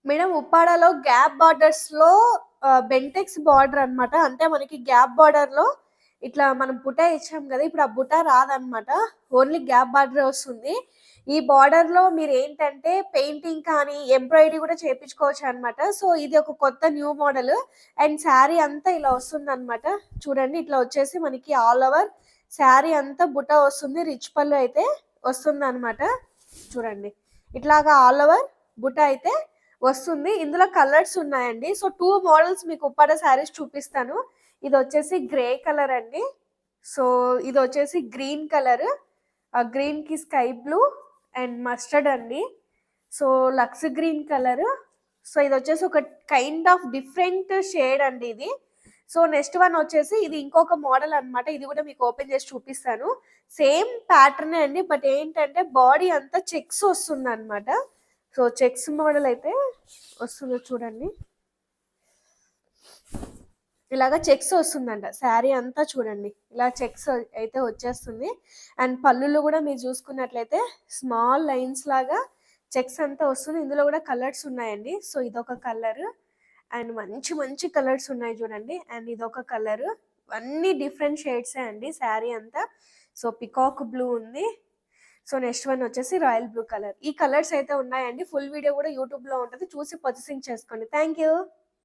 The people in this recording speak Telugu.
మేడం ఉప్పాడలో గ్యాప్ బార్డర్స్ లో బెంటెక్స్ బార్డర్ అన్నమాట. అంటే మనకి గ్యాప్ బార్డర్ లో ఇట్లా మనం బుటా ఇచ్చాం కదా, ఇప్పుడు ఆ బుటా రాదన్నమాట. ఓన్లీ గ్యాప్ బార్డర్ వస్తుంది. ఈ బార్డర్ లో మీరు ఏంటంటే పెయింటింగ్ కానీ ఎంబ్రాయిడరీ కూడా చేపించుకోవచ్చు అన్నమాట. సో ఇది ఒక కొత్త న్యూ మోడల్. అండ్ శారీ అంతా ఇలా వస్తుంది అనమాట. చూడండి, ఇట్లా వచ్చేసి మనకి ఆల్ ఓవర్ శారీ అంతా బుటా వస్తుంది. రిచ్ పళ్ళు అయితే వస్తుంది అనమాట. చూడండి, ఇట్లాగా ఆల్ ఓవర్ బుటా అయితే వస్తుంది. ఇందులో కలర్స్ ఉన్నాయండి. సో 2 మోడల్స్ మీకు ఉప్పాడ శారీస్ చూపిస్తాను. ఇది వచ్చేసి గ్రే కలర్ అండి. సో ఇది వచ్చేసి గ్రీన్ కలర్, ఆ గ్రీన్ కి స్కై బ్లూ అండ్ మస్టర్డ్ అండి. So lux green colour. So ఇది వచ్చేసి ఒక కైండ్ ఆఫ్ డిఫరెంట్ షేడ్ అండి ఇది. సో నెక్స్ట్ వన్ వచ్చేసి ఇది ఇంకొక మోడల్ అన్నమాట. ఇది కూడా మీకు ఓపెన్ చేసి చూపిస్తాను. సేమ్ ప్యాటర్న్ అండి, బట్ ఏంటంటే బాడీ అంతా చెక్స్ వస్తుంది అనమాట. సో చెక్స్ మోడల్ అయితే వస్తుంది చూడండి. ఇలాగా చెక్స్ వస్తుందంట శారీ అంతా. చూడండి, ఇలా చెక్స్ అయితే వచ్చేస్తుంది. అండ్ పళ్ళులు కూడా మీరు చూసుకున్నట్లయితే స్మాల్ లైన్స్ లాగా చెక్స్ అంతా వస్తుంది. ఇందులో కూడా కలర్స్ ఉన్నాయండి. సో ఇదొక కలర్ అండ్ మంచి మంచి కలర్స్ ఉన్నాయి చూడండి. అండ్ ఇదొక కలర్. అన్ని డిఫరెంట్ షేడ్సే అండి శారీ అంతా. సో పికాక్ బ్లూ ఉంది. సో నెక్స్ట్ వన్ వచ్చేసి రాయల్ బ్లూ కలర్. ఈ కలర్స్ అయితే ఉన్నాయండి. ఫుల్ వీడియో కూడా యూట్యూబ్ లో ఉంటుంది, చూసి పర్చేసింగ్ చేసుకోండి. Thank you.